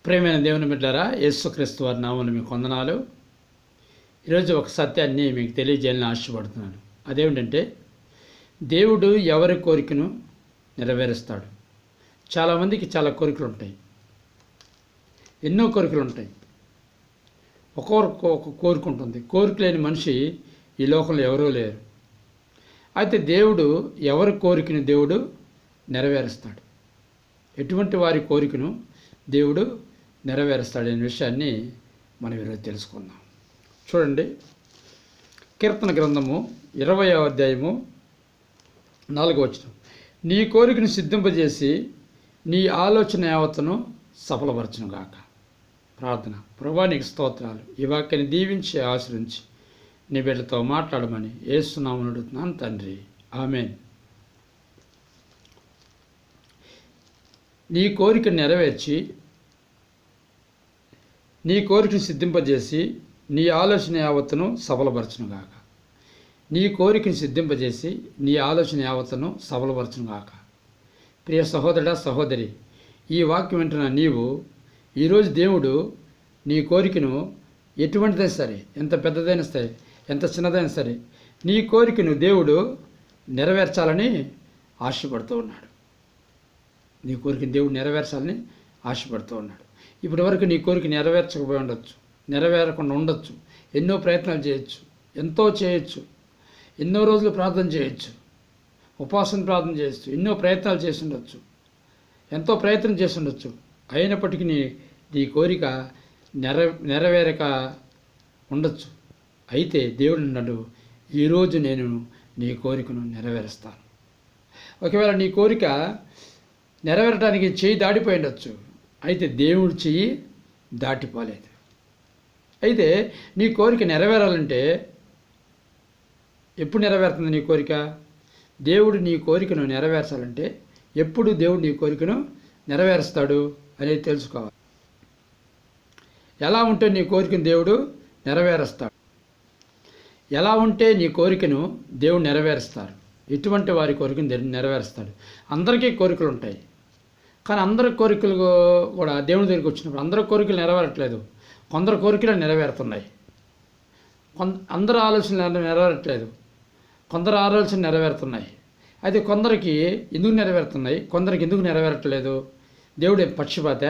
ప్రియమైన దేవుని బిడ్డలారా, యేసుక్రీస్తు వారి నామమున మీకు వందనాలు. ఈరోజు ఒక సత్యాన్ని మీకు తెలియజేయాలని ఆశపడుతున్నాను. అదేమిటంటే, దేవుడు ఎవరి కోరికను నెరవేరుస్తాడు. చాలామందికి చాలా కోరికలు ఉంటాయి, ఎన్నో కోరికలు ఉంటాయి. ఒక్కొక్కరికి ఒక కోరిక ఉంటుంది. కోరిక లేని మనిషి ఈ లోకంలో ఎవరూ లేరు. అయితే దేవుడు ఎవరి కోరికను దేవుడు నెరవేరుస్తాడు. ఎటువంటి వారి కోరికను దేవుడు నెరవేరుస్తాడనే విషయాన్ని మనం ఈరోజు తెలుసుకుందాం. చూడండి, కీర్తన గ్రంథము 20వ అధ్యాయము 4వ వచనం. నీ కోరికను సిద్ధింపజేసి నీ ఆలోచన యావత్తును సఫలపరచును గాక. ప్రార్థన. ప్రభువా, నీకు స్తోత్రాలు. ఈ వాక్యాన్ని దీవించి ఆశ్రయించి నీ బిడ్డతో మాట్లాడమని యేసు నామమున అడుగుతున్నాను తండ్రి, ఆమేన్. నీ కోరిక నెరవేర్చి నీ కోరికను సిద్ధింపజేసి నీ ఆలోచన యావత్తును సఫలపరచును గాక. నీ కోరికను సిద్ధింపజేసి నీ ఆలోచన యావత్తును సఫలపరచును గాక. ప్రియ సహోదరుడా, సహోదరి, ఈ వాక్యం వింటున్న నీవు ఈరోజు దేవుడు నీ కోరికను ఎటువంటిదైనా సరే, ఎంత పెద్దదైనా సరే, ఎంత చిన్నదైనా సరే, నీ కోరికను దేవుడు నెరవేర్చాలని ఆశపడుతూ ఉన్నాడు. నీ కోరికను దేవుడు నెరవేర్చాలని ఆశపడుతూ ఉన్నాడు. ఇప్పటి వరకు నీ కోరిక నెరవేర్చకపోయి ఉండొచ్చు, నెరవేరకుండా ఉండొచ్చు. ఎన్నో ప్రయత్నాలు చేయొచ్చు, ఎంతో చేయొచ్చు, ఎన్నో రోజులు ప్రార్థన చేయొచ్చు, ఉపవాసం ప్రార్థన చేయొచ్చు, ఎన్నో ప్రయత్నాలు చేసి ఉండొచ్చు, ఎంతో ప్రయత్నం చేసి ఉండొచ్చు. అయినప్పటికీ నీ కోరిక నెరవేరక ఉండొచ్చు. అయితే దేవుడు అన్నాడు, ఈరోజు నేను నీ కోరికను నెరవేరుస్తాను. ఒకవేళ నీ కోరిక నెరవేరడానికి చెయ్యి దాటిపోయి ఉండొచ్చు, అయితే దేవుడు చెయ్యి దాటిపోలేదు. అయితే నీ కోరిక నెరవేరాలంటే ఎప్పుడు నెరవేరుతుంది నీ కోరిక? దేవుడు నీ కోరికను నెరవేర్చాలంటే ఎప్పుడు దేవుడు నీ కోరికను నెరవేరుస్తాడు అనేది తెలుసుకోవాలి. ఎలా ఉంటే నీ కోరికను దేవుడు నెరవేరుస్తాడు? ఎలా ఉంటే నీ కోరికను దేవుడు నెరవేరుస్తారు? ఎటువంటి వారి కోరికను నెరవేరుస్తాడు? అందరికీ కోరికలు ఉంటాయి, కానీ అందరి కోరికలు కూడా దేవుని దగ్గరికి వచ్చినప్పుడు అందరి కోరికలు నెరవేరట్లేదు. కొందరు కోరికలు నెరవేరుతున్నాయి, అందరి ఆలోచనలు నెరవేరట్లేదు, కొందరు ఆలోచనలు నెరవేరుతున్నాయి. అయితే కొందరికి ఎందుకు నెరవేరుతున్నాయి, కొందరికి ఎందుకు నెరవేరట్లేదు? దేవుడు పక్షపాత?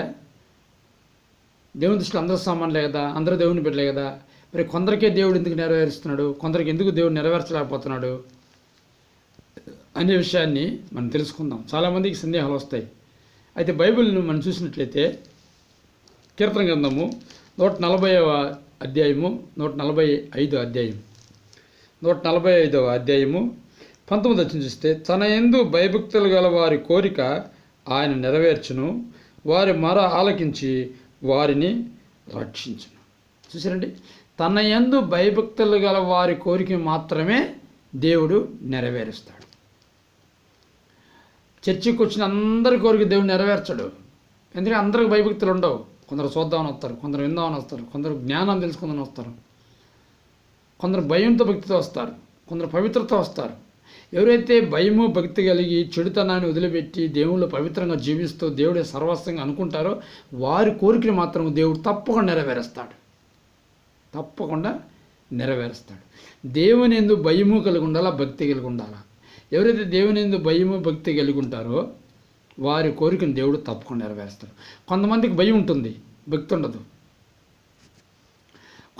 దేవుని దృష్టిలో అందరూ సామాన్లే కదా, అందరూ దేవుని బిడ్డలే కదా. మరి కొందరికే దేవుడు ఎందుకు నెరవేరుస్తున్నాడు, కొందరికి ఎందుకు దేవుడు నెరవేర్చలేకపోతున్నాడు అనే విషయాన్ని మనం తెలుసుకుందాం. చాలామందికి సందేహాలు వస్తాయి. అయితే బైబిల్ను మనం చూసినట్లయితే కీర్తన గ్రంథము 140వ అధ్యాయము 145వ అధ్యాయం 145వ అధ్యాయము 19వ వచనం చూస్తే, తన యందు భయభక్తులు గల వారి కోరిక ఆయన నెరవేర్చును, వారి మొర ఆలకించి వారిని రక్షించును. చూసారండి, తన యందు భయభక్తులు గల వారి కోరిక మాత్రమే దేవుడు నెరవేరుస్తాడు. చర్చికి వచ్చిన అందరి కోరిక దేవుడు నెరవేర్చడు. ఎందుకంటే అందరికి భయభక్తులు ఉండవు. కొందరు చూద్దామని వస్తారు, కొందరు విందామని వస్తారు, కొందరు జ్ఞానం తెలుసుకుందని వస్తారు, కొందరు భయంతో భక్తితో వస్తారు, కొందరు పవిత్రతో వస్తారు. ఎవరైతే భయము భక్తి కలిగి చెడుతనాన్ని వదిలిపెట్టి దేవుళ్ళు పవిత్రంగా జీవిస్తూ దేవుడే సర్వస్వంగా అనుకుంటారో వారి కోరికను మాత్రం దేవుడు తప్పకుండా నెరవేరుస్తాడు. తప్పకుండా నెరవేరుస్తాడు. దేవుని యందు భయము కలిగి ఉండాలా, భక్తి కలిగి ఉండాలా. ఎవరైతే దేవుని యందు భయము భక్తి కలిగి ఉంటారో వారి కోరికను దేవుడు తప్పకుండా నెరవేరుస్తాడు. కొంతమందికి భయం ఉంటుంది, భక్తి ఉండదు.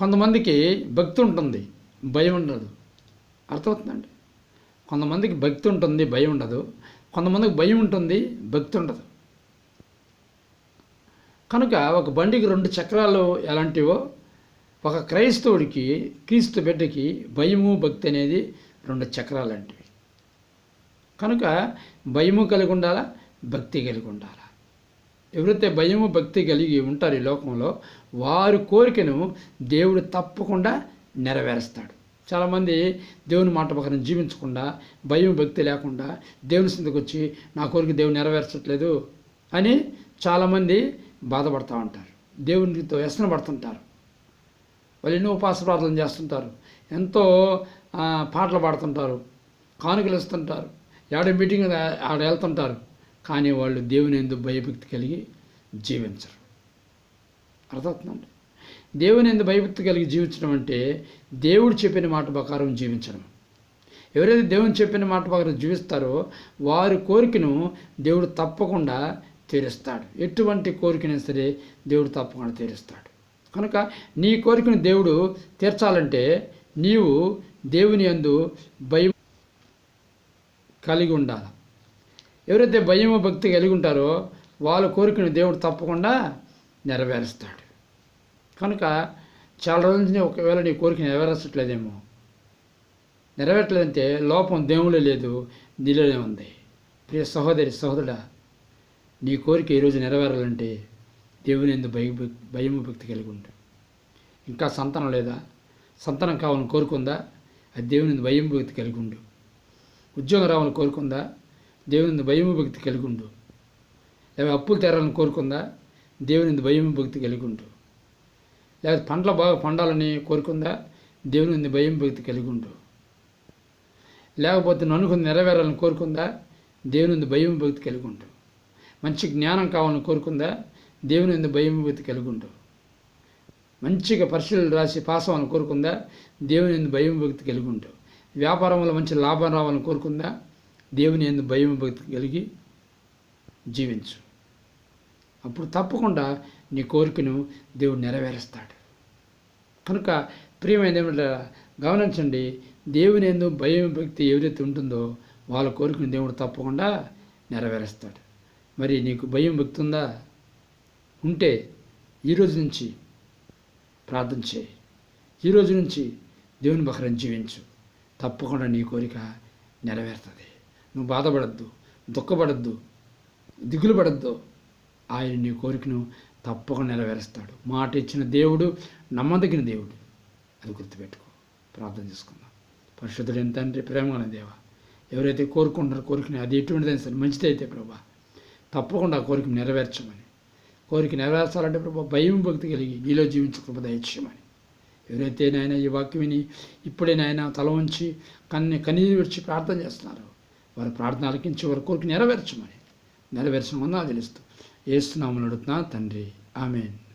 కొంతమందికి భక్తి ఉంటుంది, భయం ఉండదు. అర్థమవుతుందండి? కొంతమందికి భక్తి ఉంటుంది, భయం ఉండదు. కొంతమందికి భయం ఉంటుంది, భక్తి ఉండదు. కనుక ఒక బండికి 2 చక్రాలు ఎలాంటివో ఒక క్రైస్తవుడికి, క్రీస్తు బిడ్డకి భయము భక్తి అనేది 2 చక్రాలు లాంటివి. కనుక భయము కలిగి ఉండాలా, భక్తి కలిగి ఉండాలా. ఎవరైతే భయము భక్తి కలిగి ఉంటారు ఈ లోకంలో వారి కోరికను దేవుడు తప్పకుండా నెరవేరుస్తాడు. చాలామంది దేవుని మాట ప్రకారం జీవించకుండా, భయం భక్తి లేకుండా దేవుని సిందకు వచ్చి నా కోరిక దేవుడు నెరవేర్చట్లేదు అని చాలామంది బాధపడుతూ ఉంటారు, దేవునితో వ్యసన పడుతుంటారు. వాళ్ళు ఎన్నో ఉపవాస ప్రార్థనలు చేస్తుంటారు, ఎంతో పాటలు పాడుతుంటారు, కానుకలు ఇస్తుంటారు, ఎవడ మీటింగ్ ఆడ వెళ్తుంటారు, కానీ వాళ్ళు దేవుని యందు భయభక్తి కలిగి జీవించరు. అర్థమవుతుందండి. దేవుని యందు భయభక్తి కలిగి జీవించడం అంటే దేవుడు చెప్పిన మాట ప్రకారం జీవించడం. ఎవరైతే దేవుని చెప్పిన మాట ప్రకారం జీవిస్తారో వారి కోరికను దేవుడు తప్పకుండా తీరుస్తాడు. ఎటువంటి కోరికైనా సరే దేవుడు తప్పకుండా తీరుస్తాడు. కనుక నీ కోరికను దేవుడు తీర్చాలంటే నీవు దేవుని యందు భయం కలిగి ఉండాలి. ఎవరైతే భయము భక్తి కలిగి ఉంటారో వాళ్ళ కోరికను దేవుడు తప్పకుండా నెరవేరుస్తాడు. కనుక చాలా రోజుల నుంచి ఒకవేళ నీ కోరిక నెరవేరట్లేదంటే లోపం దేవుళ్ళే లేదు, నీలోనే ఉంది. ప్రియ సహోదరి సహోదరుడా, నీ కోరిక ఈరోజు నెరవేరాలంటే దేవుని యందు భయము భక్తి కలిగి ఉండు. ఇంకా సంతానం లేదా? సంతానం కావాలని కోరుకుందా? అది దేవుని యందు భయము భక్తి కలిగి ఉండు. ఉద్యోగం రావాలని కోరుకుందా? దేవుని యందు భయము భక్తి కలిగి ఉండు. లేదా అప్పులు తీరాలని కోరుకుందా? దేవుని యందు భయము భక్తి కలిగి ఉండు. లేదా పంటలు బాగా పండాలని కోరుకుందా? దేవుని యందు భయము భక్తి కలిగి ఉండు. లేకపోతే నన్ను నెరవేరాలని కోరుకుందా? దేవుని యందు భయం భక్తి కలిగి ఉండు. మంచి జ్ఞానం కావాలని కోరుకుందా? దేవుని యందు భయం భక్తి కలిగి ఉండు. మంచిగా పరీక్షలు రాసి పాస్ అవ్వాలని కోరుకుందా? దేవుని యందు భయం భక్తి కలిగి ఉండు. వ్యాపారంలో మంచి లాభం రావాలని కోరుకుందా? దేవుని యందు భయం భక్తి కలిగి జీవించు. అప్పుడు తప్పకుండా నీ కోరికను దేవుడు నెరవేరుస్తాడు. కనుక ప్రియమైన ఏమిటో గమనించండి, దేవుని యందు భయం భక్తి ఎవరైతే ఉంటుందో వాళ్ళ కోరికను దేవుడు తప్పకుండా నెరవేరుస్తాడు. మరి నీకు భయం భక్తి ఉందా? ఉంటే ఈరోజు నుంచి ప్రార్థన చేయి. ఈరోజు నుంచి దేవుని ప్రకారం జీవించు. తప్పకుండా నీ కోరిక నెరవేరుతుంది. నువ్వు బాధపడద్దు, దుఃఖపడద్దు, దిగులు పడద్దు. ఆయన నీ కోరికను తప్పకుండా నెరవేరుస్తాడు. మాట ఇచ్చిన దేవుడు నమ్మదగిన దేవుడు. అది గుర్తుపెట్టుకో. ప్రార్థన చేసుకుందాం. పరిశుద్ధుడైన తండ్రి, ప్రేమగల దేవ, ఎవరైతే కోరుకుంటారో కోరికని అది ఎటువంటిదైనా సరే మంచిదైతే ప్రభా తప్పకుండా కోరిక నెరవేర్చమని, కోరిక నెరవేర్చాలంటే ప్రభా భయం భక్తి కలిగి నీలో జీవించే కృప దయచేయమని, ఎవరైతే నాయన ఈ వాక్యం విని ఇప్పుడే నాయన తల ఉంచి కన్నీరు విడిచి ప్రార్థన చేస్తున్నారో వారి ప్రార్థన ఆలకించి వారి కోరిక నెరవేర్చమని, నెరవేర్చమని తెలుస్తూ ఏస్తున్నామని అడుగుతున్నా తండ్రి. ఆమేన్.